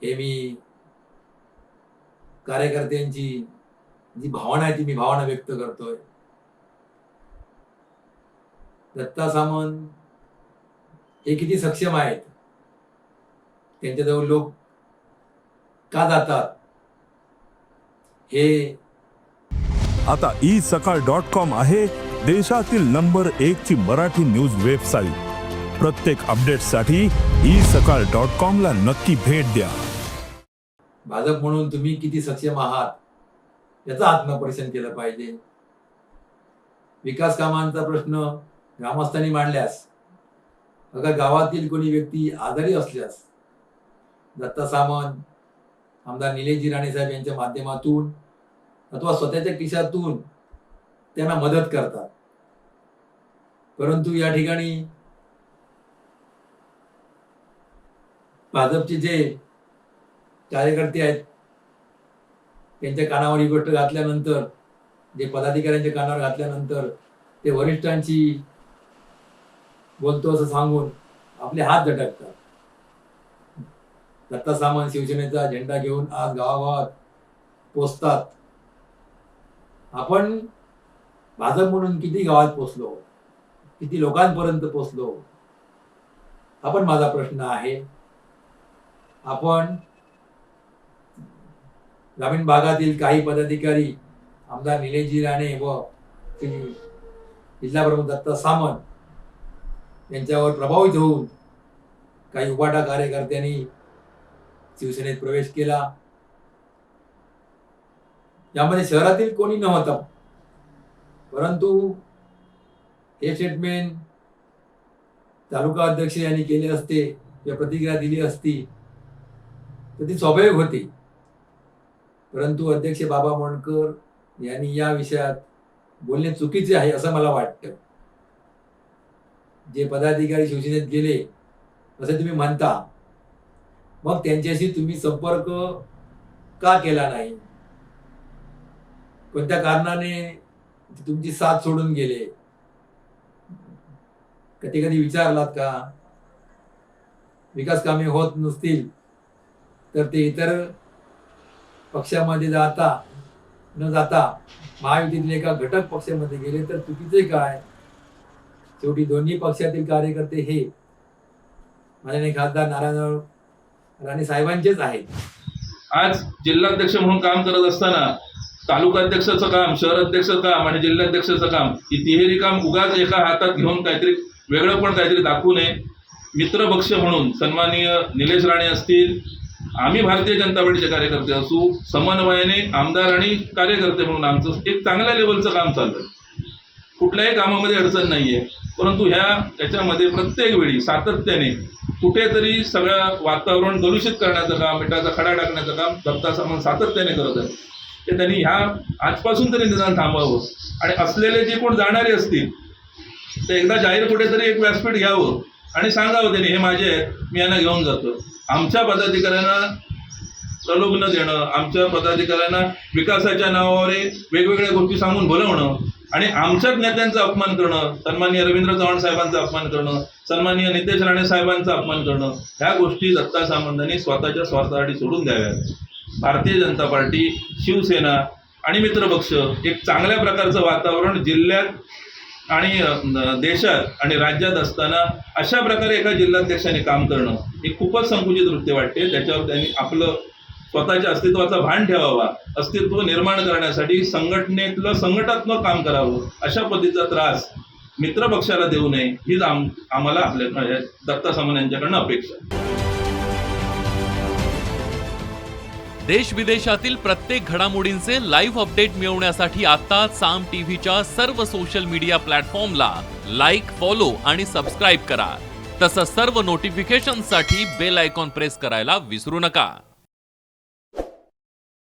हे मी कार्यकर्त्यांची जी भावना आहे ती मी भावना व्यक्त करतोय. दत्ता सामंत हे किती सक्षम आहेत, त्यांच्याजवळ लोक का जातात हे आता isakal.com आहे देशातील नंबर 1 ची मराठी न्यूज वेबसाईट. प्रत्येक अपडेटसाठी isakal.com ला नक्की भेट द्या. भाजप म्हणून तुम्ही किती सक्षम आहात याचं आत्मपरीक्षण केलं पाहिजे. विकास कामांचा प्रश्न ग्रामस्थांनी मांडल्यास, अगर गावातील कोणी व्यक्ती आजारी असल्यास दत्ता सामंत, आमदार निलेशजी राणे साहेब यांच्या माध्यमातून अथवा स्वतःच्या खिशातून त्यांना मदत करतात. परंतु या ठिकाणी भाजपचे जे कार्यकर्ते आहेत त्यांच्या कानावर ही गोष्ट घातल्यानंतर, जे पदाधिकाऱ्यांच्या कानावर घातल्यानंतर ते वरिष्ठांची बोलतो असं सांगून आपले हात झटकतात. दत्ता सामंत शिवसेनेचा झेंडा घेऊन आज गावागावात पोचतात. आपण भाजप म्हणून किती गावात पोचलो, किती लोकांपर्यंत पोचलो, हा पण माझा प्रश्न आहे. आपण ग्रामीण भागातील काही पदाधिकारी आमदार निलेशजी राणे व जिल्हा प्रमुख दत्ता सामंत यांच्यावर प्रभावित होऊन काही उबाटा कार्यकर्त्यांनी शिवसेनेत प्रवेश केला. यामध्ये शहरातील कोणी नव्हतं, परंतु हे स्टेटमेंट तालुका अध्यक्ष यांनी केले असते किंवा प्रतिक्रिया दिली असती तर ती स्वाभाविक होती. परंतु अध्यक्ष बाबा मोंडकर यांनी या विषयात बोलणे चुकीचे आहे असं मला वाटतं. जे पदाधिकारी शिवसेनेत गेले असे तुम्ही म्हणता, मग त्यांच्याशी तुम्ही संपर्क का केला नाही? कोणत्या कारणाने तुमची साथ सोडून गेले? कधी कधी विचारलात का? विकास कामे होत नसतील तर ते इतर पक्षामध्ये न जाता महायुतीतील एका घटक पक्षामध्ये गेले तर चुकीचे काय? शेवटी दोन्ही पक्षातील कार्यकर्ते हे माननीय खासदार नारायणराव राणे साहेबांचेच आहेत. आज जिल्हाध्यक्ष म्हणून काम करत असताना तालुका अध्यक्षाचं काम, शहर अध्यक्षाचं काम आणि जिल्हाध्यक्षाचं काम ही तिहेरी काम उगाच एका हातात घेऊन काहीतरी वेगळं पण काहीतरी दाखवू नये. मित्रपक्ष म्हणून सन्माननीय निलेश राणे असतील, आम्ही भारतीय जनता पार्टीचे कार्यकर्ते असू, समन्वयाने आमदार आणि कार्यकर्ते म्हणून आमचं एक चांगल्या लेवलचं काम चाललं. कुठल्याही कामामध्ये अडचण नाहीये. परंतु याच्यामध्ये प्रत्येक वेळी सातत्याने कुठेतरी सगळं वातावरण कलुषित करण्याचं काम, मिठाचा खडा टाकण्याचं काम दत्ता सामंत सातत्याने करत आहे. ते त्यांनी आजपासून तरी निदान थांबावं आणि असलेले जे कोण जाणारे असतील ते एकदा जाहीर कुठेतरी एक व्यासपीठ घ्यावं आणि सांगावं त्यांनी, हे माझे आहेत, मी यांना घेऊन जातो. आमच्या पदाधिकाऱ्यांना प्रलोभन देणं, आमच्या पदाधिकाऱ्यांना विकासाच्या नावावर वेगवेगळ्या गोष्टी सांगून बोलवणं आणि आमच्याच नेत्यांचा अपमान करणं, सन्माननीय रवींद्र चव्हाण साहेबांचा अपमान करणं, सन्माननीय नितेश राणे साहेबांचा अपमान करणं, ह्या गोष्टी दत्ता सामंतांनी स्वतःच्या स्वार्थासाठी सोडून द्याव्यात. भारतीय जनता पार्टी, शिवसेना आणि मित्रपक्ष एक चांगल्या प्रकारचं वातावरण जिल्ह्यात आणि देशात आणि राज्यात असताना अशा प्रकारे एका जिल्हाध्यक्षाने काम करणं हे खूपच संकुचित वृत्ती वाटते. त्याच्यावर त्यांनी आपलं स्वतःच्या अस्तित्वाचा भान ठेवावा, अस्तित्व निर्माण करण्यासाठी संघटनेतलं संघटनात्मक काम करावं. अशा पद्धतीचा त्रास मित्रपक्षाला देऊ नये हीच आम्हाला आपल्या दत्ता सामंत यांच्याकडनं अपेक्षा. देश विदेशातील प्रत्येक घडामोडींचे लाईव्ह अपडेट मिळवण्यासाठी आता साम टीव्हीच्या सर्व सोशल मीडिया प्लॅटफॉर्मला लाईक, फॉलो आणि सबस्क्राईब करा. तसंच सर्व नोटिफिकेशनसाठी बेल आयकॉन प्रेस करायला विसरू नका.